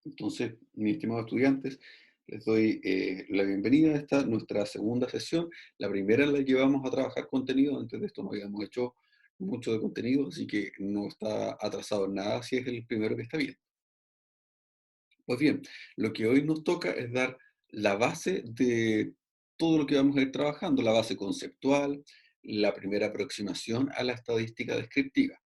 Entonces, mis estimados estudiantes, les doy la bienvenida a esta nuestra segunda sesión. La primera en la que vamos a trabajar contenido. Antes de esto no habíamos hecho mucho de contenido, así que no está atrasado en nada si es el primero que está bien. Pues bien, lo que hoy nos toca es dar la base de todo lo que vamos a ir trabajando, la base conceptual, la primera aproximación a la estadística descriptiva.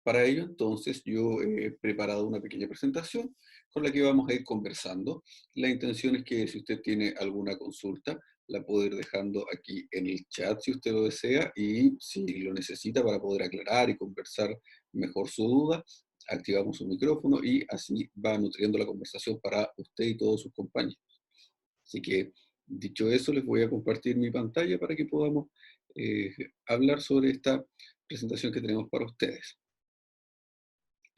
Para ello, entonces, yo he preparado una pequeña presentación con la que vamos a ir conversando. La intención es que si usted tiene alguna consulta, la puede ir dejando aquí en el chat si usted lo desea y si lo necesita para poder aclarar y conversar mejor su duda, activamos su micrófono y así va nutriendo la conversación para usted y todos sus compañeros. Así que, dicho eso, les voy a compartir mi pantalla para que podamos eh, hablar sobre esta presentación que tenemos para ustedes.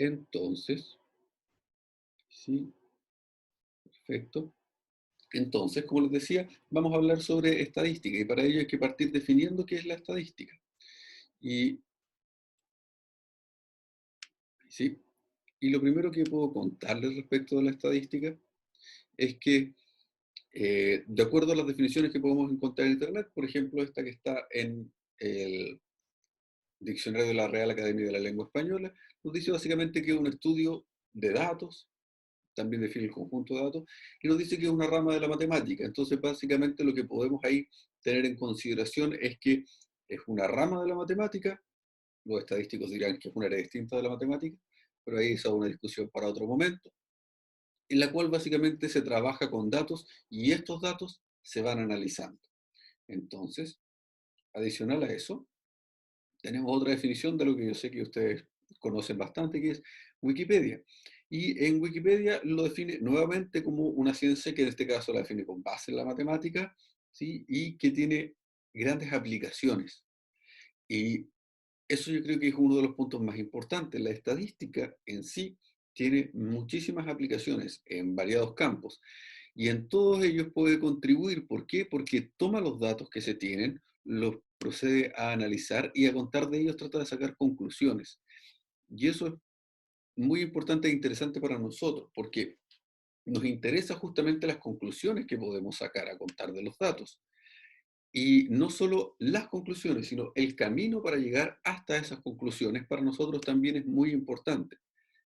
Entonces, sí, perfecto. Entonces, como les decía, vamos a hablar sobre estadística y para ello hay que partir definiendo qué es la estadística. Y, sí, y lo primero que puedo contarles respecto de la estadística es que, de acuerdo a las definiciones que podemos encontrar en Internet, por ejemplo, esta que está en el Diccionario de la Real Academia de la Lengua Española, nos dice básicamente que es un estudio de datos, también define el conjunto de datos, y nos dice que es una rama de la matemática. Entonces, básicamente lo que podemos ahí tener en consideración es que es una rama de la matemática, los estadísticos dirán que es una área distinta de la matemática, pero ahí es una discusión para otro momento, en la cual básicamente se trabaja con datos y estos datos se van analizando. Entonces, adicional a eso, tenemos otra definición de lo que yo sé que ustedes conocen bastante, que es Wikipedia. Y en Wikipedia lo define nuevamente como una ciencia que en este caso la define con base en la matemática, ¿sí? Y que tiene grandes aplicaciones. Y eso yo creo que es uno de los puntos más importantes. La estadística en sí tiene muchísimas aplicaciones en variados campos y en todos ellos puede contribuir. ¿Por qué? Porque toma los datos que se tienen, los procede a analizar y a contar de ellos trata de sacar conclusiones. Y eso es muy importante e interesante para nosotros, porque nos interesa justamente las conclusiones que podemos sacar a contar de los datos. Y no solo las conclusiones, sino el camino para llegar hasta esas conclusiones para nosotros también es muy importante,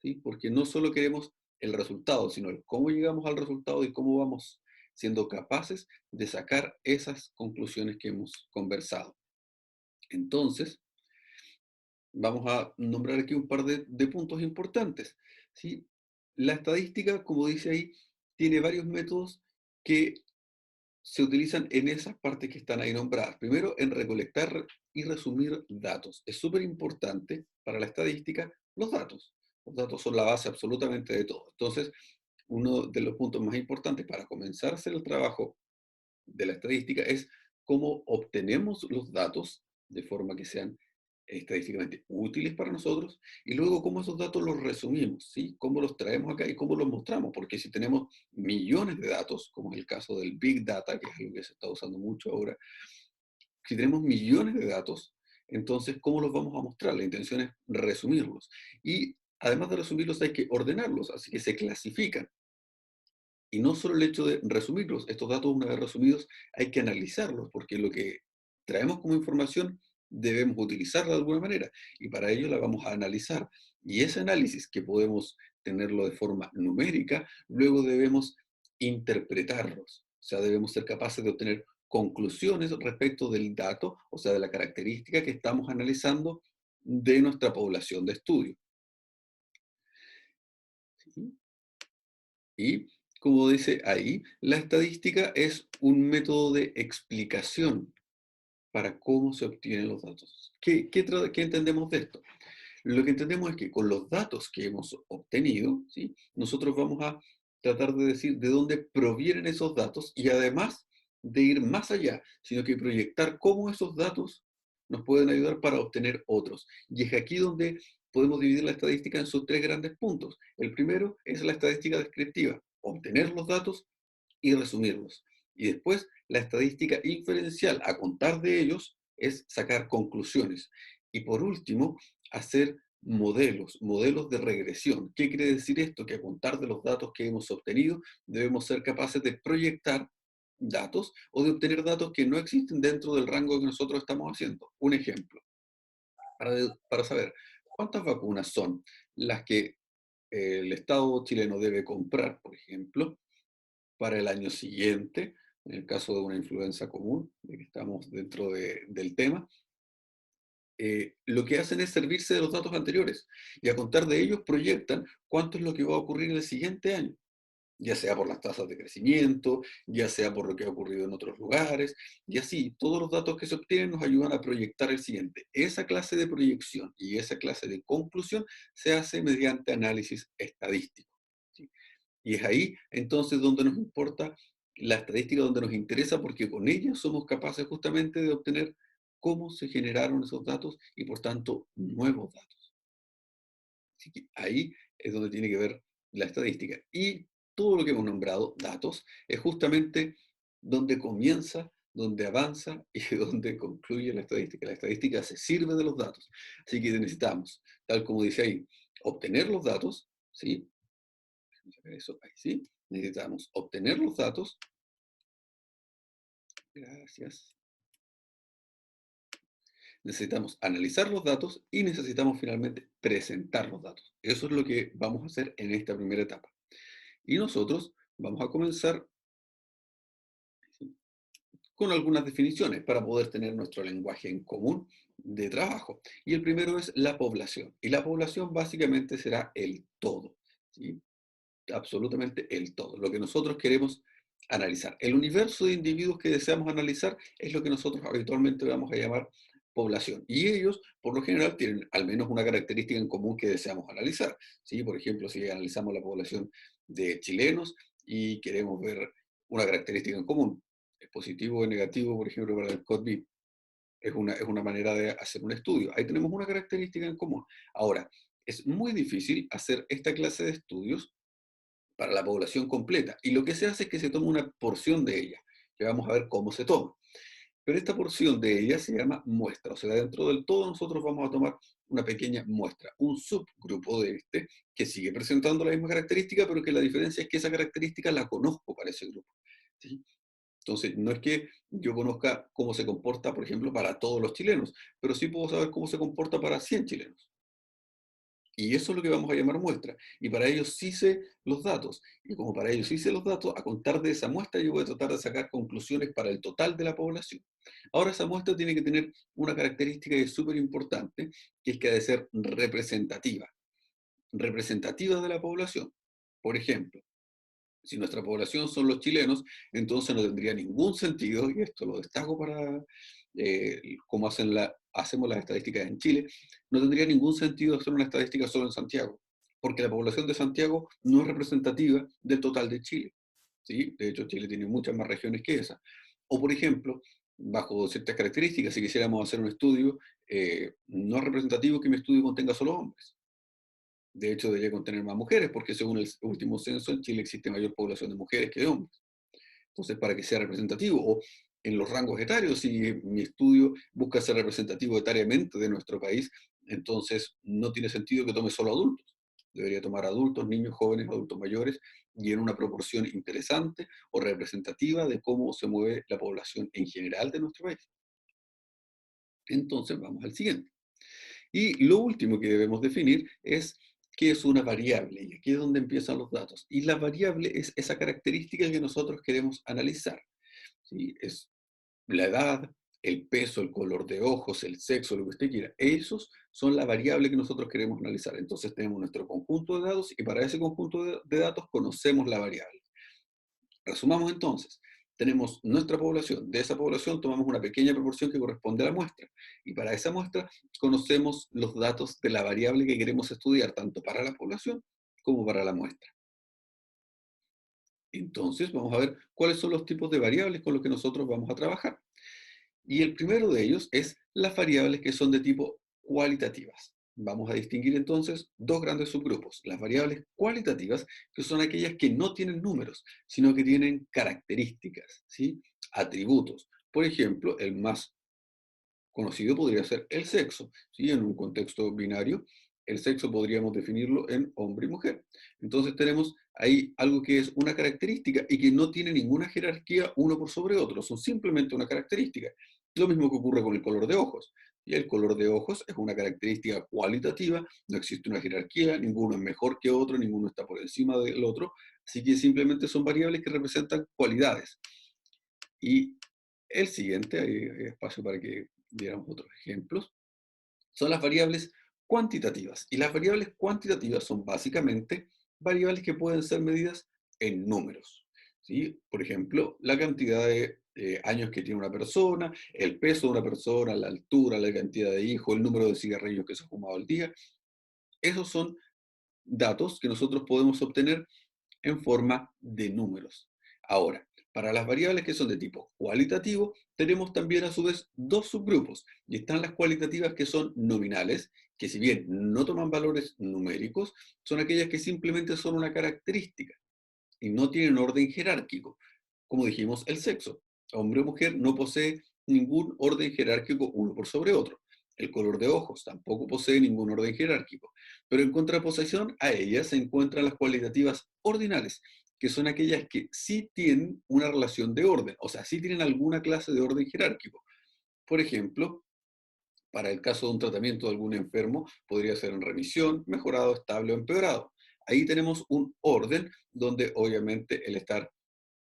¿sí? Porque no solo queremos el resultado, sino el cómo llegamos al resultado y cómo vamos siendo capaces de sacar esas conclusiones que hemos conversado. Entonces, vamos a nombrar aquí un par de puntos importantes, ¿sí? La estadística, como dice ahí, tiene varios métodos que se utilizan en esas partes que están ahí nombradas. Primero, en recolectar y resumir datos. Es súper importante para la estadística los datos. Los datos son la base absolutamente de todo. Entonces, uno de los puntos más importantes para comenzar a hacer el trabajo de la estadística es cómo obtenemos los datos de forma que sean estadísticamente útiles para nosotros y luego cómo esos datos los resumimos, ¿sí? Cómo los traemos acá y cómo los mostramos, porque si tenemos millones de datos, como es el caso del Big Data, que es algo que se está usando mucho ahora, si tenemos millones de datos, entonces, ¿cómo los vamos a mostrar? La intención es resumirlos. Y además de resumirlos, hay que ordenarlos, así que se clasifican. Y no solo el hecho de resumirlos, estos datos una vez resumidos hay que analizarlos, porque lo que traemos como información debemos utilizarla de alguna manera y para ello la vamos a analizar. Y ese análisis que podemos tenerlo de forma numérica, luego debemos interpretarlos, o sea, debemos ser capaces de obtener conclusiones respecto del dato, o sea, de la característica que estamos analizando de nuestra población de estudio. ¿Sí? Y como dice ahí, la estadística es un método de explicación para cómo se obtienen los datos. ¿Qué entendemos de esto? Lo que entendemos es que con los datos que hemos obtenido, ¿sí? Nosotros vamos a tratar de decir de dónde provienen esos datos y además de ir más allá, sino que proyectar cómo esos datos nos pueden ayudar para obtener otros. Y es aquí donde podemos dividir la estadística en sus tres grandes puntos. El primero es la estadística descriptiva, obtener los datos y resumirlos. Y después la estadística inferencial, a contar de ellos, es sacar conclusiones. Y por último, hacer modelos de regresión. ¿Qué quiere decir esto? Que a contar de los datos que hemos obtenido, debemos ser capaces de proyectar datos o de obtener datos que no existen dentro del rango que nosotros estamos haciendo. Un ejemplo, para saber cuántas vacunas son las que el Estado chileno debe comprar, por ejemplo, para el año siguiente, en el caso de una influenza común, de que estamos dentro del tema, lo que hacen es servirse de los datos anteriores y a contar de ellos proyectan cuánto es lo que va a ocurrir en el siguiente año, ya sea por las tasas de crecimiento, ya sea por lo que ha ocurrido en otros lugares, y así todos los datos que se obtienen nos ayudan a proyectar el siguiente. Esa clase de proyección y esa clase de conclusión se hace mediante análisis estadístico, ¿sí? Y es ahí entonces donde nos importa la estadística, donde nos interesa, porque con ella somos capaces justamente de obtener cómo se generaron esos datos y por tanto nuevos datos. Así que ahí es donde tiene que ver la estadística. Y todo lo que hemos nombrado, datos, es justamente donde comienza, donde avanza y donde concluye la estadística. La estadística se sirve de los datos. Así que necesitamos, tal como dice ahí, obtener los datos, ¿sí? Vamos a ver eso ahí, ¿sí? Necesitamos obtener los datos. Gracias. Necesitamos analizar los datos y necesitamos finalmente presentar los datos. Eso es lo que vamos a hacer en esta primera etapa. Y nosotros vamos a comenzar con algunas definiciones para poder tener nuestro lenguaje en común de trabajo. Y el primero es la población. Y la población básicamente será el todo, ¿sí? Absolutamente el todo, lo que nosotros queremos analizar. El universo de individuos que deseamos analizar es lo que nosotros habitualmente vamos a llamar población. Y ellos, por lo general, tienen al menos una característica en común que deseamos analizar, ¿sí? Por ejemplo, si analizamos la población de chilenos y queremos ver una característica en común, es positivo o negativo, por ejemplo, para el COVID, es una manera de hacer un estudio. Ahí tenemos una característica en común. Ahora, es muy difícil hacer esta clase de estudios para la población completa. Y lo que se hace es que se toma una porción de ella, que vamos a ver cómo se toma. Pero esta porción de ella se llama muestra, o sea, dentro del todo nosotros vamos a tomar una pequeña muestra, un subgrupo de este, que sigue presentando la misma característica, pero que la diferencia es que esa característica la conozco para ese grupo, ¿sí? Entonces, no es que yo conozca cómo se comporta, por ejemplo, para todos los chilenos, pero sí puedo saber cómo se comporta para 100 chilenos. Y eso es lo que vamos a llamar muestra. Y para ello sí sé los datos. Y como para ello sí sé los datos, a contar de esa muestra yo voy a tratar de sacar conclusiones para el total de la población. Ahora esa muestra tiene que tener una característica que es súper importante, que es que ha de ser representativa. Representativa de la población. Por ejemplo, si nuestra población son los chilenos, entonces no tendría ningún sentido, y esto lo destaco para cómo hacemos las estadísticas en Chile, no tendría ningún sentido hacer una estadística solo en Santiago, porque la población de Santiago no es representativa del total de Chile, ¿sí? De hecho, Chile tiene muchas más regiones que esa. O, por ejemplo, bajo ciertas características, si quisiéramos hacer un estudio no representativo, que mi estudio contenga solo hombres. De hecho, debería contener más mujeres, porque según el último censo, en Chile existe mayor población de mujeres que de hombres. Entonces, para que sea representativo, o en los rangos etarios, si mi estudio busca ser representativo etariamente de nuestro país, entonces no tiene sentido que tome solo adultos. Debería tomar adultos, niños, jóvenes, adultos mayores, y en una proporción interesante o representativa de cómo se mueve la población en general de nuestro país. Entonces, vamos al siguiente. Y lo último que debemos definir es qué es una variable, y aquí es donde empiezan los datos. Y la variable es esa característica que nosotros queremos analizar, ¿sí? Es la edad, el peso, el color de ojos, el sexo, lo que usted quiera. Esos son la variable que nosotros queremos analizar. Entonces tenemos nuestro conjunto de datos y para ese conjunto de datos conocemos la variable. Resumamos entonces, tenemos nuestra población, de esa población tomamos una pequeña proporción que corresponde a la muestra, y para esa muestra conocemos los datos de la variable que queremos estudiar, tanto para la población como para la muestra. Entonces vamos a ver cuáles son los tipos de variables con los que nosotros vamos a trabajar. Y el primero de ellos es las variables que son de tipo cualitativas. Vamos a distinguir entonces dos grandes subgrupos. Las variables cualitativas, que son aquellas que no tienen números, sino que tienen características, ¿sí? Atributos. Por ejemplo, el más conocido podría ser el sexo, ¿sí? En un contexto binario. el sexo podríamos definirlo en hombre y mujer. Entonces tenemos ahí algo que es una característica y que no tiene ninguna jerarquía uno por sobre otro, son simplemente una característica. Lo mismo que ocurre con el color de ojos. Y el color de ojos es una característica cualitativa, no existe una jerarquía, ninguno es mejor que otro, ninguno está por encima del otro, así que simplemente son variables que representan cualidades. Y el siguiente, hay espacio para que viéramos otros ejemplos, son las variables cuantitativas. Y las variables cuantitativas son básicamente variables que pueden ser medidas en números. ¿Sí? Por ejemplo, la cantidad de años que tiene una persona, el peso de una persona, la altura, la cantidad de hijos, el número de cigarrillos que se ha fumado al día. Esos son datos que nosotros podemos obtener en forma de números. Ahora, para las variables que son de tipo cualitativo, tenemos también a su vez dos subgrupos. Y están las cualitativas que son nominales, que si bien no toman valores numéricos, son aquellas que simplemente son una característica y no tienen orden jerárquico. Como dijimos, el sexo. Hombre o mujer no posee ningún orden jerárquico uno por sobre otro. El color de ojos tampoco posee ningún orden jerárquico. Pero en contraposición a ellas se encuentran las cualitativas ordinales, que son aquellas que sí tienen una relación de orden, o sea, sí tienen alguna clase de orden jerárquico. Por ejemplo, para el caso de un tratamiento de algún enfermo, podría ser en remisión, mejorado, estable o empeorado. Ahí tenemos un orden donde obviamente el estar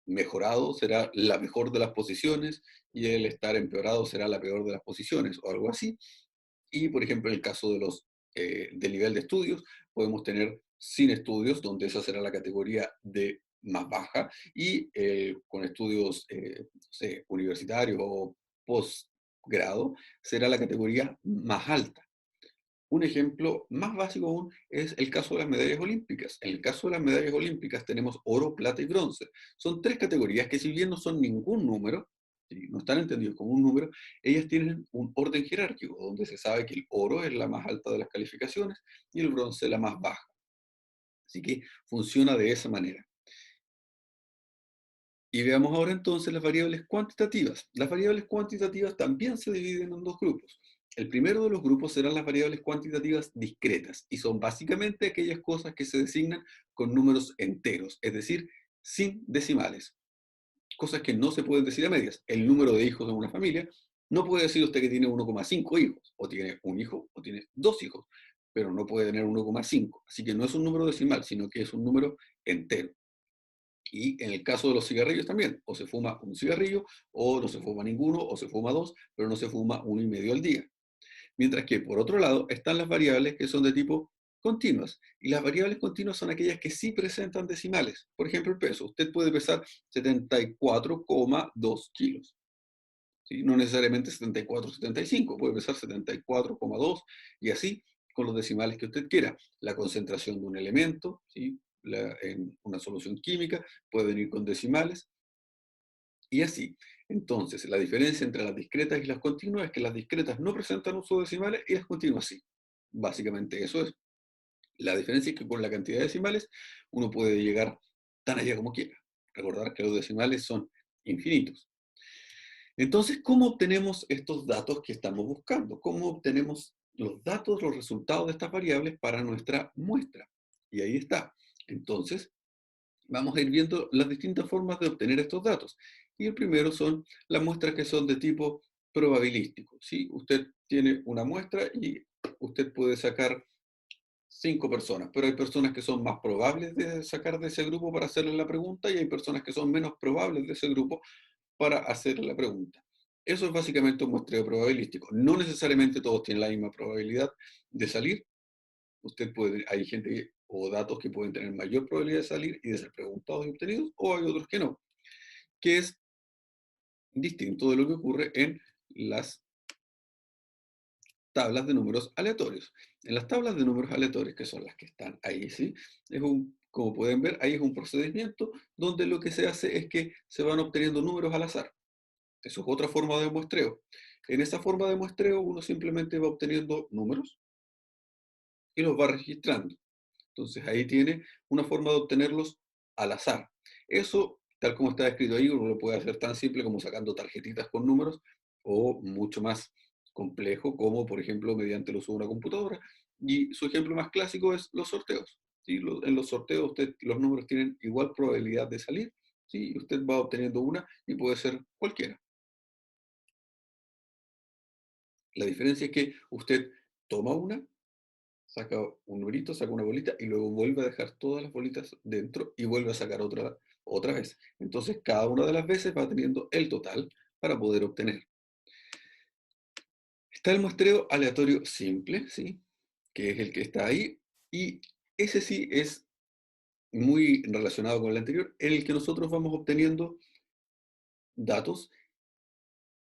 mejorado será la mejor de las posiciones y el estar empeorado será la peor de las posiciones o algo así. Y, por ejemplo, en el caso de los del nivel de estudios, podemos tener sin estudios, donde esa será la categoría de más baja, y con estudios no sé, universitarios o posgrado, será la categoría más alta. Un ejemplo más básico aún es el caso de las medallas olímpicas. En el caso de las medallas olímpicas tenemos oro, plata y bronce. Son tres categorías que si bien no son ningún número, ¿sí? No están entendidos como un número, ellas tienen un orden jerárquico, donde se sabe que el oro es la más alta de las calificaciones y el bronce la más baja. Así que funciona de esa manera. Y veamos ahora entonces las variables cuantitativas. Las variables cuantitativas también se dividen en dos grupos. El primero de los grupos serán las variables cuantitativas discretas y son básicamente aquellas cosas que se designan con números enteros, es decir, sin decimales. Cosas que no se pueden decir a medias. El número de hijos en una familia, no puede decir usted que tiene 1,5 hijos, o tiene un hijo, o tiene dos hijos, pero no puede tener 1,5. Así que no es un número decimal, sino que es un número entero. Y en el caso de los cigarrillos también, o se fuma un cigarrillo, o no se fuma ninguno, o se fuma dos, pero no se fuma uno y medio al día. Mientras que, por otro lado, están las variables que son de tipo continuas. Y las variables continuas son aquellas que sí presentan decimales. Por ejemplo, el peso. Usted puede pesar 74,2 kilos. ¿Sí? No necesariamente 74, 75. Puede pesar 74,2 y así con los decimales que usted quiera. La concentración de un elemento, ¿sí? En una solución química puede venir con decimales y así. Entonces, la diferencia entre las discretas y las continuas es que las discretas no presentan uso de decimales y las continuas sí. Básicamente eso es. La diferencia es que con la cantidad de decimales uno puede llegar tan allá como quiera. Recordar que los decimales son infinitos. Entonces, ¿cómo obtenemos estos datos que estamos buscando? ¿Cómo obtenemos los datos, los resultados de estas variables para nuestra muestra? Y ahí está. Entonces, vamos a ir viendo las distintas formas de obtener estos datos. Y el primero son las muestras que son de tipo probabilístico. ¿Sí? Usted tiene una muestra y usted puede sacar 5 personas, pero hay personas que son más probables de sacar de ese grupo para hacerle la pregunta y hay personas que son menos probables de ese grupo para hacerle la pregunta. Eso es básicamente un muestreo probabilístico. No necesariamente todos tienen la misma probabilidad de salir. Usted puede, hay gente o datos que pueden tener mayor probabilidad de salir y de ser preguntados y obtenidos, o hay otros que no, que es distinto de lo que ocurre en las tablas de números aleatorios. En las tablas de números aleatorios, que son las que están ahí, ¿sí? Como pueden ver, ahí es un procedimiento donde lo que se hace es que se van obteniendo números al azar. Eso es otra forma de muestreo. En esa forma de muestreo uno simplemente va obteniendo números y los va registrando. Entonces ahí tiene una forma de obtenerlos al azar. Eso, tal como está escrito ahí, uno lo puede hacer tan simple como sacando tarjetitas con números o mucho más complejo, como por ejemplo mediante el uso de una computadora. Y su ejemplo más clásico es los sorteos. ¿Sí? En los sorteos los números tienen igual probabilidad de salir, ¿sí? Y usted va obteniendo una y puede ser cualquiera. La diferencia es que usted toma una, saca un numerito, saca una bolita y luego vuelve a dejar todas las bolitas dentro y vuelve a sacar otra vez. Entonces cada una de las veces va teniendo el total para poder obtener. Está el muestreo aleatorio simple, ¿sí? Que es el que está ahí, y ese sí es muy relacionado con el anterior, en el que nosotros vamos obteniendo datos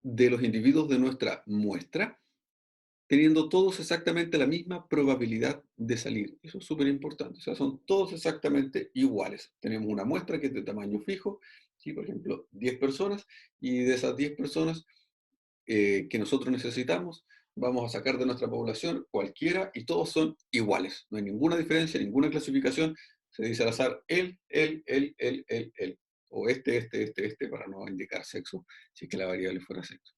de los individuos de nuestra muestra, teniendo todos exactamente la misma probabilidad de salir. Eso es súper importante. O sea, son todos exactamente iguales. Tenemos una muestra que es de tamaño fijo, ¿sí? Por ejemplo, 10 personas, y de esas 10 personas que nosotros necesitamos, vamos a sacar de nuestra población cualquiera y todos son iguales. No hay ninguna diferencia, ninguna clasificación. Se dice al azar él, o este, para no indicar sexo, si es que la variable fuera sexo.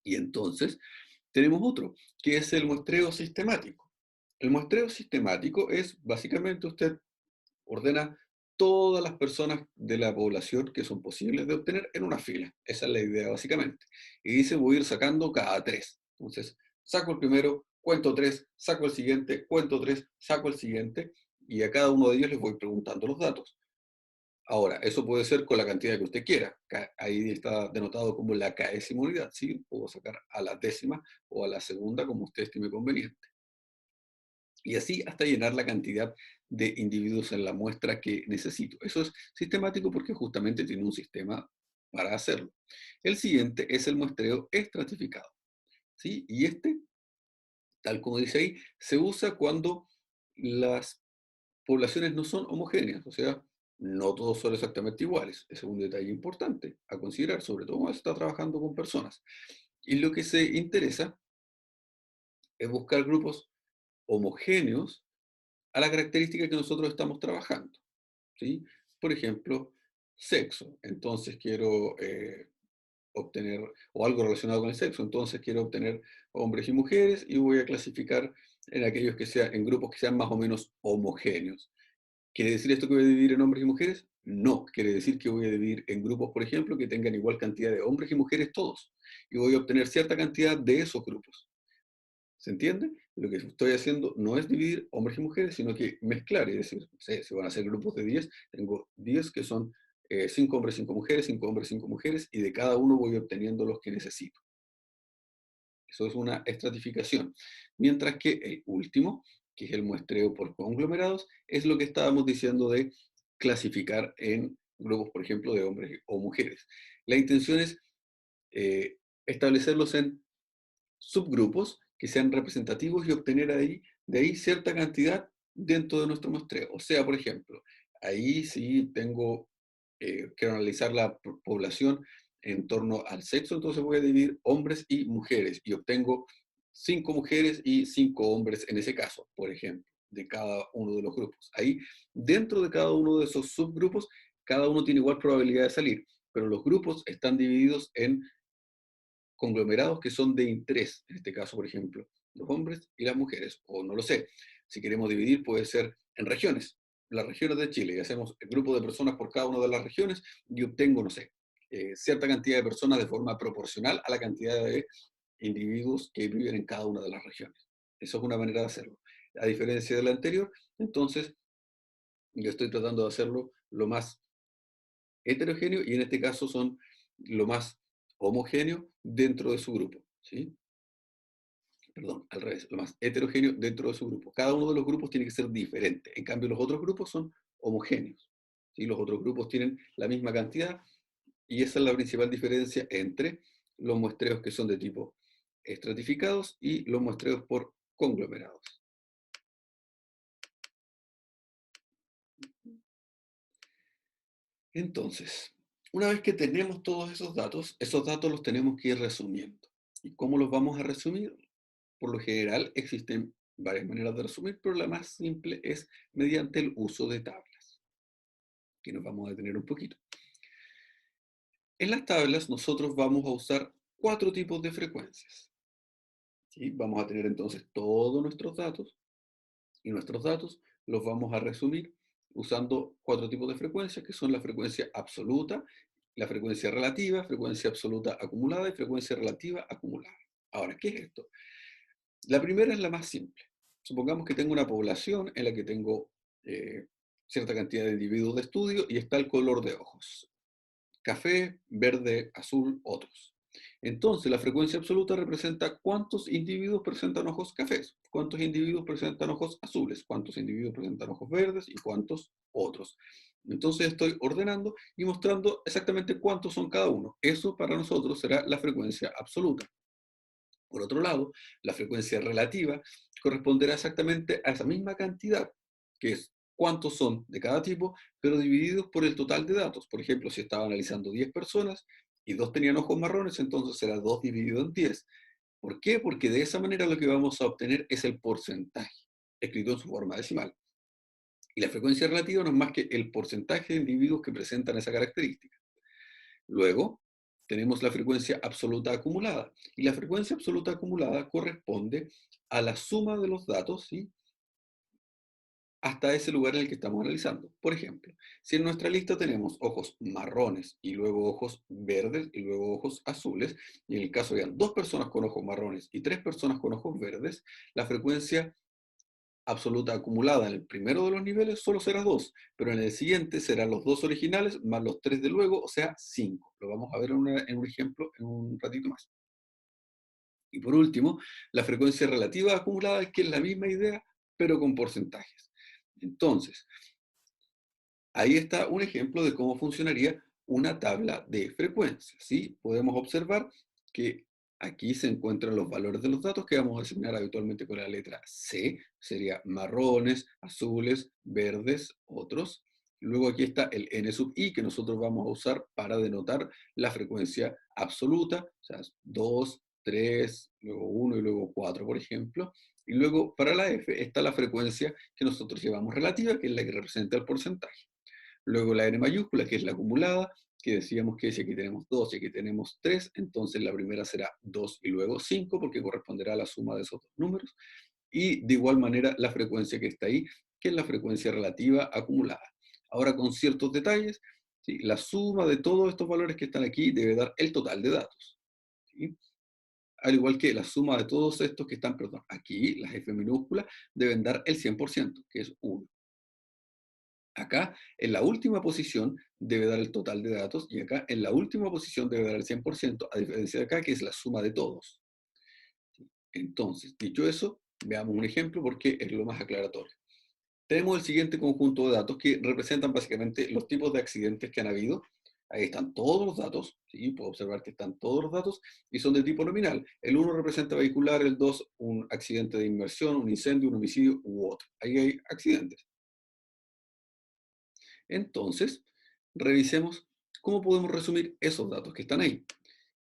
Y entonces tenemos otro, que es el muestreo sistemático. El muestreo sistemático es básicamente usted ordena todas las personas de la población que son posibles de obtener en una fila. Esa es la idea básicamente. Y dice voy a ir sacando cada tres. Entonces, saco el primero, cuento tres, saco el siguiente, cuento tres, saco el siguiente, y a cada uno de ellos les voy preguntando los datos. Ahora, eso puede ser con la cantidad que usted quiera. Ahí está denotado como la késima unidad, ¿sí? Puedo sacar a la décima o a la segunda como usted estime conveniente. Y así hasta llenar la cantidad de individuos en la muestra que necesito. Eso es sistemático porque justamente tiene un sistema para hacerlo. El siguiente es el muestreo estratificado, ¿sí? Y este, tal como dice ahí, se usa cuando las poblaciones no son homogéneas, o sea, no todos son exactamente iguales. Ese es un detalle importante a considerar, sobre todo cuando se está trabajando con personas. Y lo que se interesa es buscar grupos homogéneos a la característica que nosotros estamos trabajando, ¿sí? Por ejemplo, sexo. Entonces quiero obtener, o algo relacionado con el sexo, entonces quiero obtener hombres y mujeres y voy a clasificar en aquellos que sean, en grupos que sean más o menos homogéneos. ¿Quiere decir esto que voy a dividir en hombres y mujeres? No, quiere decir que voy a dividir en grupos, por ejemplo, que tengan igual cantidad de hombres y mujeres todos. Y voy a obtener cierta cantidad de esos grupos. ¿Se entiende? Lo que estoy haciendo no es dividir hombres y mujeres, sino que mezclar, es decir, no sé, si van a ser grupos de 10, tengo 10 que son 5 hombres, 5 mujeres, 5 hombres, 5 mujeres, y de cada uno voy obteniendo los que necesito. Eso es una estratificación. Mientras que el último, que es el muestreo por conglomerados, es lo que estábamos diciendo de clasificar en grupos, por ejemplo, de hombres o mujeres. La intención es establecerlos en subgrupos que sean representativos y obtener de ahí cierta cantidad dentro de nuestro muestreo. O sea, por ejemplo, ahí sí quiero analizar la población en torno al sexo, entonces voy a dividir hombres y mujeres y obtengo 5 mujeres y 5 hombres en ese caso, por ejemplo, de cada uno de los grupos. Ahí, dentro de cada uno de esos subgrupos, cada uno tiene igual probabilidad de salir, pero los grupos están divididos en conglomerados que son de interés, en este caso, por ejemplo, los hombres y las mujeres, o no lo sé, si queremos dividir puede ser en regiones, las regiones de Chile, y hacemos el grupo de personas por cada una de las regiones y obtengo, no sé, cierta cantidad de personas de forma proporcional a la cantidad de individuos que viven en cada una de las regiones. Eso es una manera de hacerlo. A diferencia de la anterior, entonces, yo estoy tratando de hacerlo lo más heterogéneo y en este caso son lo más homogéneo dentro de su grupo, ¿sí? Perdón, al revés, lo más heterogéneo dentro de su grupo. Cada uno de los grupos tiene que ser diferente. En cambio, los otros grupos son homogéneos, ¿sí? Los otros grupos tienen la misma cantidad y esa es la principal diferencia entre los muestreos que son de tipo estratificados y los muestreos por conglomerados. Entonces, una vez que tenemos todos esos datos los tenemos que ir resumiendo. ¿Y cómo los vamos a resumir? Por lo general existen varias maneras de resumir, pero la más simple es mediante el uso de tablas, que nos vamos a detener un poquito. En las tablas nosotros vamos a usar 4 tipos de frecuencias. ¿sí? Vamos a tener entonces todos nuestros datos y nuestros datos los vamos a resumir usando cuatro tipos de frecuencias, que son la frecuencia absoluta, la frecuencia relativa, frecuencia absoluta acumulada y frecuencia relativa acumulada. Ahora, ¿qué es esto? La primera es la más simple. Supongamos que tengo una población en la que tengo cierta cantidad de individuos de estudio y está el color de ojos. Café, verde, azul, otros. Entonces, la frecuencia absoluta representa cuántos individuos presentan ojos cafés, cuántos individuos presentan ojos azules, cuántos individuos presentan ojos verdes y cuántos otros. Entonces estoy ordenando y mostrando exactamente cuántos son cada uno. Eso para nosotros será la frecuencia absoluta. Por otro lado, la frecuencia relativa corresponderá exactamente a esa misma cantidad, que es cuántos son de cada tipo, pero divididos por el total de datos. Por ejemplo, si estaba analizando 10 personas y dos tenían ojos marrones, entonces será 2 dividido en 10. ¿Por qué? Porque de esa manera lo que vamos a obtener es el porcentaje, escrito en su forma decimal. Y la frecuencia relativa no es más que el porcentaje de individuos que presentan esa característica. Luego, tenemos la frecuencia absoluta acumulada. Y la frecuencia absoluta acumulada corresponde a la suma de los datos, ¿sí?, hasta ese lugar en el que estamos analizando. Por ejemplo, si en nuestra lista tenemos ojos marrones y luego ojos verdes y luego ojos azules, y en el caso de dos personas con ojos marrones y tres personas con ojos verdes, la frecuencia absoluta acumulada en el primero de los niveles solo será 2, pero en el siguiente serán los dos originales más los 3 de luego, o sea, 5. Lo vamos a ver en un ejemplo en un ratito más. Y por último, la frecuencia relativa acumulada, que es la misma idea, pero con porcentajes. Entonces, ahí está un ejemplo de cómo funcionaría una tabla de frecuencias, ¿sí? Podemos observar que aquí se encuentran los valores de los datos que vamos a asignar habitualmente con la letra C, sería marrones, azules, verdes, otros. Luego aquí está el n sub i que nosotros vamos a usar para denotar la frecuencia absoluta, o sea, 2, 3, luego 1 y luego 4, por ejemplo. Y luego para la f está la frecuencia que nosotros llevamos relativa, que es la que representa el porcentaje. Luego la n mayúscula, que es la acumulada, que decíamos que si aquí tenemos 2 y aquí tenemos 3, entonces la primera será 2 y luego 5, porque corresponderá a la suma de esos dos números. Y de igual manera la frecuencia que está ahí, que es la frecuencia relativa acumulada. Ahora con ciertos detalles, ¿sí?, la suma de todos estos valores que están aquí debe dar el total de datos, ¿sí? Al igual que la suma de todos estos que están, perdón, aquí, las F minúsculas, deben dar el 100%, que es 1. Acá, en la última posición, debe dar el total de datos, y acá, en la última posición, debe dar el 100%, a diferencia de acá, que es la suma de todos. Entonces, dicho eso, veamos un ejemplo porque es lo más aclaratorio. Tenemos el siguiente conjunto de datos que representan básicamente los tipos de accidentes que han habido. Ahí están todos los datos, ¿sí? Puedo observar que están todos los datos y son de tipo nominal. El 1 representa vehicular, el 2 un accidente de inmersión, un incendio, un homicidio u otro. Ahí hay accidentes. Entonces, revisemos cómo podemos resumir esos datos que están ahí.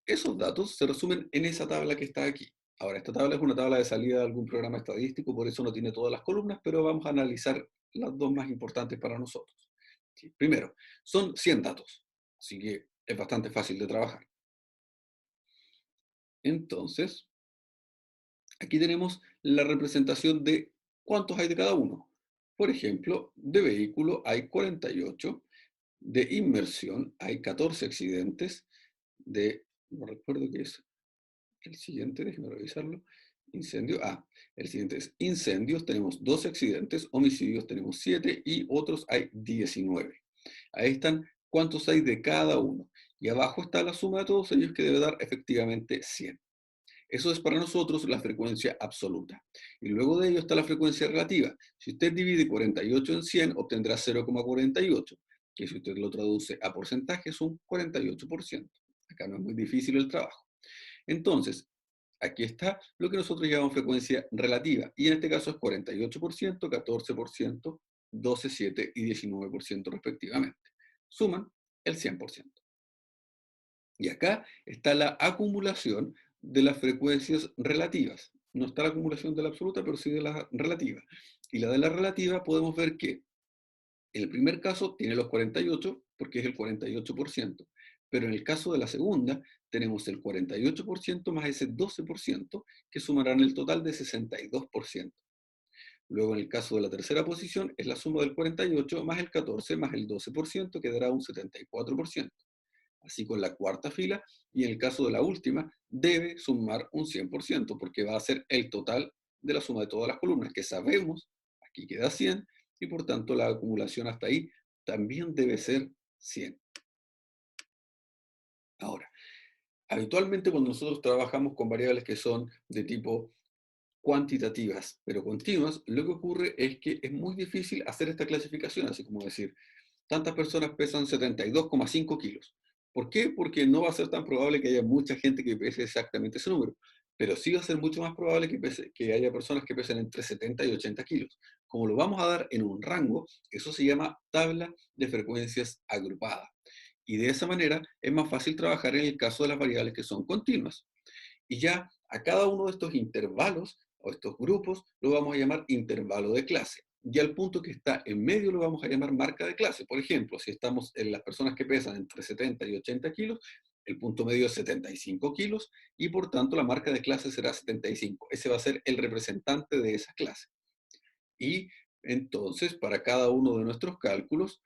Esos datos se resumen en esa tabla que está aquí. Ahora, esta tabla es una tabla de salida de algún programa estadístico, por eso no tiene todas las columnas, pero vamos a analizar las dos más importantes para nosotros. Sí, primero, son 100 datos, así que es bastante fácil de trabajar. Entonces, aquí tenemos la representación de cuántos hay de cada uno. Por ejemplo, de vehículo hay 48, de inmersión hay 14 accidentes, no recuerdo qué es el siguiente, déjenme revisarlo, incendio, el siguiente es incendios, tenemos 12 accidentes, homicidios tenemos 7 y otros hay 19. Ahí están cuántos hay de cada uno. Y abajo está la suma de todos ellos que debe dar efectivamente 100. Eso es para nosotros la frecuencia absoluta. Y luego de ello está la frecuencia relativa. Si usted divide 48 en 100, obtendrá 0,48, que si usted lo traduce a porcentaje es un 48%. Acá no es muy difícil el trabajo. Entonces, aquí está lo que nosotros llamamos frecuencia relativa. Y en este caso es 48%, 14%, 12, 7 y 19% respectivamente. Suman el 100%. Y acá está la acumulación de las frecuencias relativas. No está la acumulación de la absoluta, pero sí de la relativa. Y la de la relativa podemos ver que el primer caso tiene los 48, porque es el 48%, Pero en el caso de la segunda, tenemos el 48% más ese 12% que sumarán el total de 62%. Luego, en el caso de la tercera posición, es la suma del 48 más el 14 más el 12%, que dará un 74%. Así con la cuarta fila, y en el caso de la última, debe sumar un 100%, porque va a ser el total de la suma de todas las columnas, que sabemos, aquí queda 100, y por tanto la acumulación hasta ahí también debe ser 100. Ahora, habitualmente cuando nosotros trabajamos con variables que son de tipo cuantitativas, pero continuas, lo que ocurre es que es muy difícil hacer esta clasificación, así como decir, tantas personas pesan 72,5 kilos. ¿Por qué? Porque no va a ser tan probable que haya mucha gente que pese exactamente ese número, pero sí va a ser mucho más probable que haya personas que pesen entre 70 y 80 kilos. Como lo vamos a dar en un rango, eso se llama tabla de frecuencias agrupada. Y de esa manera es más fácil trabajar en el caso de las variables que son continuas. Y ya a cada uno de estos intervalos o estos grupos lo vamos a llamar intervalo de clase. Y al punto que está en medio lo vamos a llamar marca de clase. Por ejemplo, si estamos en las personas que pesan entre 70 y 80 kilos, el punto medio es 75 kilos y por tanto la marca de clase será 75. Ese va a ser el representante de esa clase. Y entonces, para cada uno de nuestros cálculos,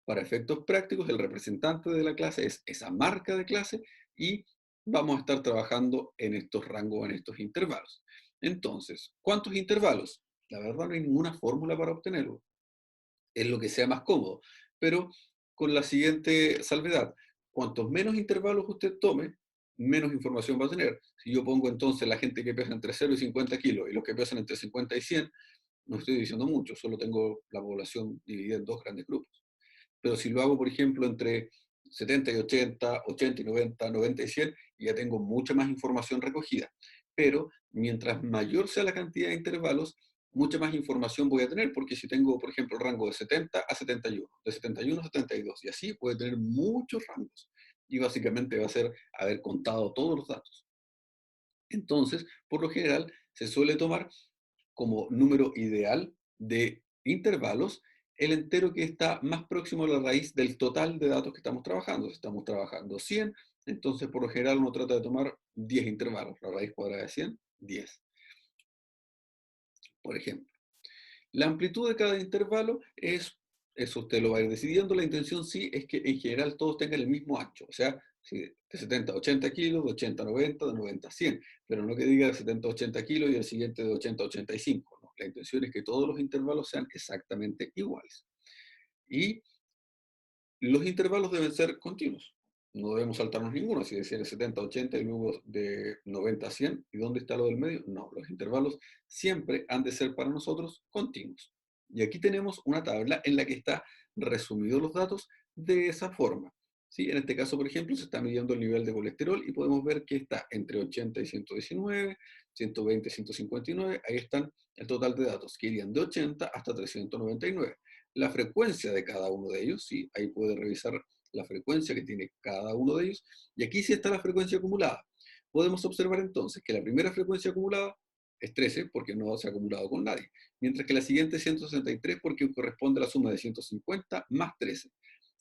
para efectos prácticos, el representante de la clase es esa marca de clase y vamos a estar trabajando en estos rangos, en estos intervalos. Entonces, ¿cuántos intervalos? La verdad no hay ninguna fórmula para obtenerlo. Es lo que sea más cómodo, pero con la siguiente salvedad. Cuantos menos intervalos usted tome, menos información va a tener. Si yo pongo entonces la gente que pesa entre 0 y 50 kilos y los que pesan entre 50 y 100, no estoy diciendo mucho, solo tengo la población dividida en dos grandes grupos. Pero si lo hago, por ejemplo, entre 70 y 80, 80 y 90, 90 y 100, ya tengo mucha más información recogida. Pero mientras mayor sea la cantidad de intervalos, mucha más información voy a tener, porque si tengo, por ejemplo, el rango de 70 a 71, de 71 a 72, y así puede tener muchos rangos. Y básicamente va a ser haber contado todos los datos. Entonces, por lo general, se suele tomar como número ideal de intervalos el entero que está más próximo a la raíz del total de datos que estamos trabajando. Si estamos trabajando 100, entonces por lo general uno trata de tomar 10 intervalos. La raíz cuadrada de 100, 10, por ejemplo. La amplitud de cada intervalo eso usted lo va a ir decidiendo. La intención sí es que en general todos tengan el mismo ancho. O sea, si de 70 a 80 kilos, de 80 a 90, de 90 a 100. Pero no que diga de 70 a 80 kilos y el siguiente de 80 a 85. No. La intención es que todos los intervalos sean exactamente iguales. Y los intervalos deben ser continuos. No debemos saltarnos ninguno. Si decía de 70 a 80 y luego de 90 a 100, ¿y dónde está lo del medio? No, los intervalos siempre han de ser para nosotros continuos. Y aquí tenemos una tabla en la que está resumidos los datos de esa forma. ¿Sí? En este caso, por ejemplo, se está midiendo el nivel de colesterol y podemos ver que está entre 80 y 119, 120 y 159. Ahí están el total de datos, que irían de 80 hasta 399. La frecuencia de cada uno de ellos, ¿sí? Ahí puede revisar la frecuencia que tiene cada uno de ellos, y aquí sí está la frecuencia acumulada. Podemos observar entonces que la primera frecuencia acumulada es 13 porque no se ha acumulado con nadie, mientras que la siguiente es 163 porque corresponde a la suma de 150 más 13.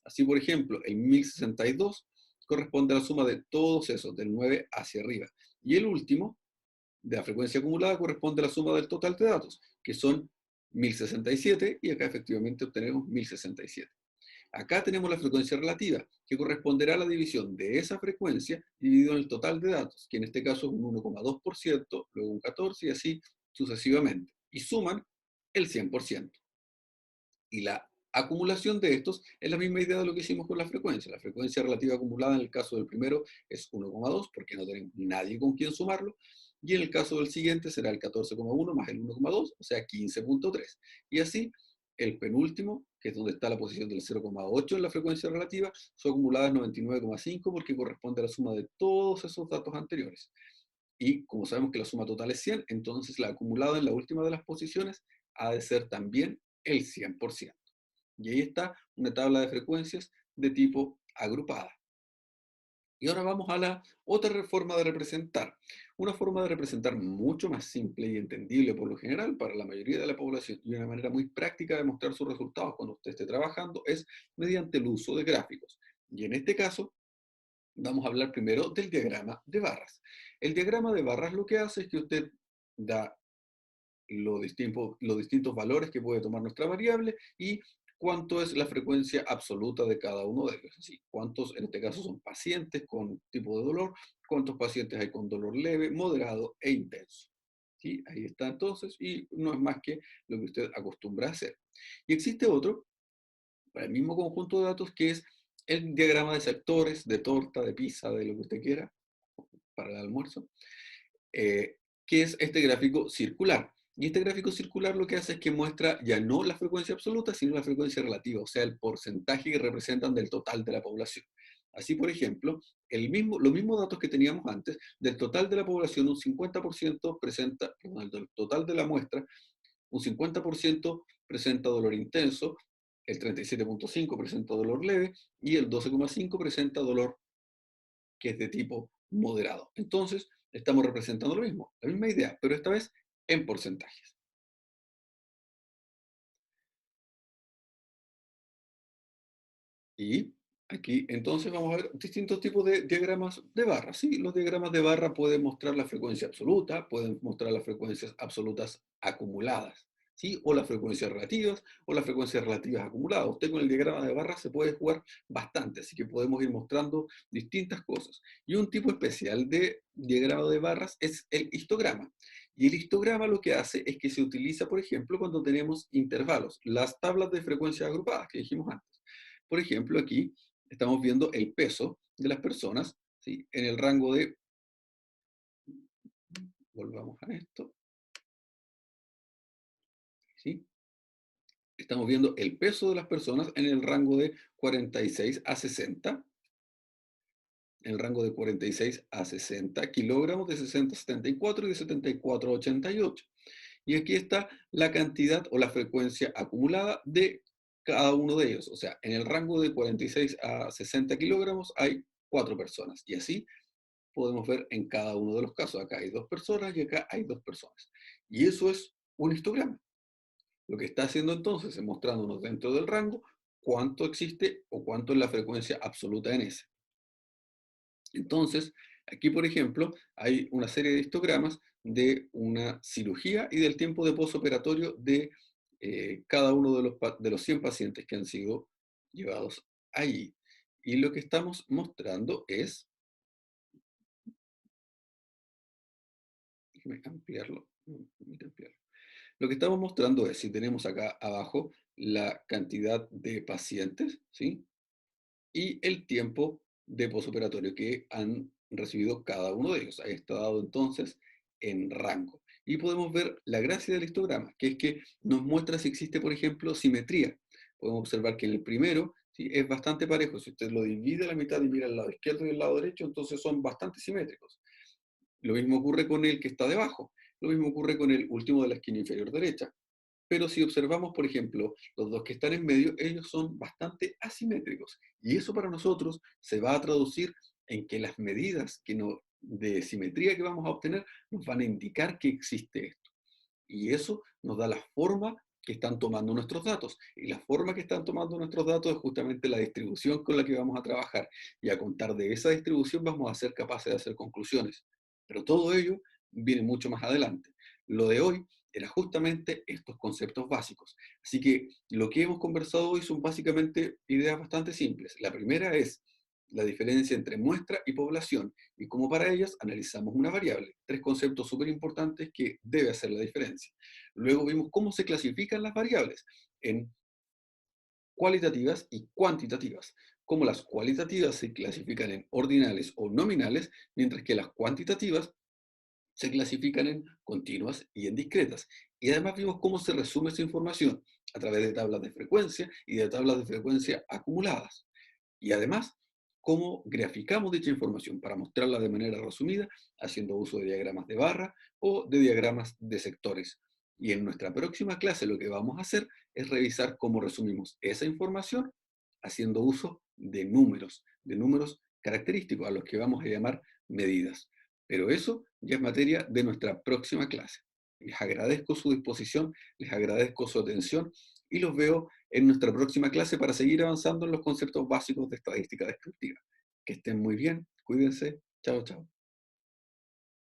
Así, por ejemplo, el 1062 corresponde a la suma de todos esos, del 9 hacia arriba. Y el último, de la frecuencia acumulada, corresponde a la suma del total de datos, que son 1067, y acá efectivamente obtenemos 1067. Acá tenemos la frecuencia relativa, que corresponderá a la división de esa frecuencia dividido en el total de datos, que en este caso es un 1,2%, luego un 14% y así sucesivamente. Y suman el 100%. Y la acumulación de estos es la misma idea de lo que hicimos con la frecuencia. La frecuencia relativa acumulada en el caso del primero es 1,2 porque no tenemos nadie con quien sumarlo. Y en el caso del siguiente será el 14,1 más el 1,2, o sea, 15,3. Y así, el penúltimo, que es donde está la posición del 0,8 en la frecuencia relativa, su acumulada es 99,5 porque corresponde a la suma de todos esos datos anteriores. Y como sabemos que la suma total es 100, entonces la acumulada en la última de las posiciones ha de ser también el 100%. Y ahí está una tabla de frecuencias de tipo agrupada. Y ahora vamos a la otra forma de representar. Una forma de representar mucho más simple y entendible por lo general para la mayoría de la población y una manera muy práctica de mostrar sus resultados cuando usted esté trabajando es mediante el uso de gráficos. Y en este caso, vamos a hablar primero del diagrama de barras. El diagrama de barras lo que hace es que usted da los distintos valores que puede tomar nuestra variable y cuánto es la frecuencia absoluta de cada uno de ellos. Así, cuántos en este caso son pacientes con tipo de dolor, cuántos pacientes hay con dolor leve, moderado e intenso. ¿Sí? Ahí está entonces, y no es más que lo que usted acostumbra a hacer. Y existe otro, para el mismo conjunto de datos, que es el diagrama de sectores, de torta, de pizza, de lo que usted quiera, para el almuerzo, eh, que es este gráfico circular. Y este gráfico circular lo que hace es que muestra ya no la frecuencia absoluta, sino la frecuencia relativa, o sea, el porcentaje que representan del total de la población. Así, por ejemplo, los mismos datos que teníamos antes, del total de la población, un 50% presenta, perdón, del total de la muestra, un 50% presenta dolor intenso, el 37,5% presenta dolor leve y el 12,5% presenta dolor que es de tipo moderado. Entonces, estamos representando lo mismo, la misma idea, pero esta vez en porcentajes. Y aquí entonces vamos a ver distintos tipos de diagramas de barra. Sí, los diagramas de barra pueden mostrar la frecuencia absoluta, pueden mostrar las frecuencias absolutas acumuladas, ¿sí? O las frecuencias relativas, o las frecuencias relativas acumuladas. Usted con el diagrama de barra se puede jugar bastante, así que podemos ir mostrando distintas cosas. Y un tipo especial de diagrama de barras es el histograma. Y el histograma lo que hace es que se utiliza, por ejemplo, cuando tenemos intervalos, las tablas de frecuencias agrupadas que dijimos antes. Por ejemplo, aquí estamos viendo el peso de las personas, ¿sí? En el rango de, volvamos a esto, ¿sí? Estamos viendo el peso de las personas en el rango de 46 a 60, en el rango de 46 a 60 kilogramos, de 60 a 74 y de 74 a 88. Y aquí está la cantidad o la frecuencia acumulada de cada uno de ellos. O sea, en el rango de 46 a 60 kilogramos hay 4 personas. Y así podemos ver en cada uno de los casos. Acá hay 2 personas y acá hay 2 personas. Y eso es un histograma. Lo que está haciendo entonces es mostrándonos dentro del rango cuánto existe o cuánto es la frecuencia absoluta en ese. Entonces, aquí por ejemplo, hay una serie de histogramas de una cirugía y del tiempo de posoperatorio de cada uno de los 100 pacientes que han sido llevados allí. Y lo que estamos mostrando es, déjeme ampliarlo, ampliarlo. Lo que estamos mostrando es, si tenemos acá abajo la cantidad de pacientes, ¿sí? Y el tiempo de posoperatorio que han recibido cada uno de ellos. Ahí está dado entonces en rango. Y podemos ver la gracia del histograma, que es que nos muestra si existe, por ejemplo, simetría. Podemos observar que en el primero, ¿sí?, es bastante parejo. Si usted lo divide a la mitad y mira el lado izquierdo y el lado derecho, entonces son bastante simétricos. Lo mismo ocurre con el que está debajo. Lo mismo ocurre con el último de la esquina inferior derecha. Pero si observamos, por ejemplo, los dos que están en medio, ellos son bastante asimétricos. Y eso para nosotros se va a traducir en que las medidas de simetría que vamos a obtener nos van a indicar que existe esto. Y eso nos da la forma que están tomando nuestros datos. Y la forma que están tomando nuestros datos es justamente la distribución con la que vamos a trabajar. Y a contar de esa distribución vamos a ser capaces de hacer conclusiones. Pero todo ello viene mucho más adelante. Lo de hoy era justamente estos conceptos básicos. Así que lo que hemos conversado hoy son básicamente ideas bastante simples. La primera es la diferencia entre muestra y población, y como para ellas analizamos una variable. Tres conceptos súper importantes que debe hacer la diferencia. Luego vimos cómo se clasifican las variables en cualitativas y cuantitativas. Como las cualitativas se clasifican en ordinales o nominales, mientras que las cuantitativas se clasifican en continuas y en discretas. Y además vimos cómo se resume esa información a través de tablas de frecuencia y de tablas de frecuencia acumuladas. Y además, cómo graficamos dicha información para mostrarla de manera resumida, haciendo uso de diagramas de barra o de diagramas de sectores. Y en nuestra próxima clase lo que vamos a hacer es revisar cómo resumimos esa información haciendo uso de números característicos a los que vamos a llamar medidas. Pero eso ya es materia de nuestra próxima clase. Les agradezco su disposición, les agradezco su atención y los veo en nuestra próxima clase para seguir avanzando en los conceptos básicos de estadística descriptiva. Que estén muy bien, cuídense. Chao, chao.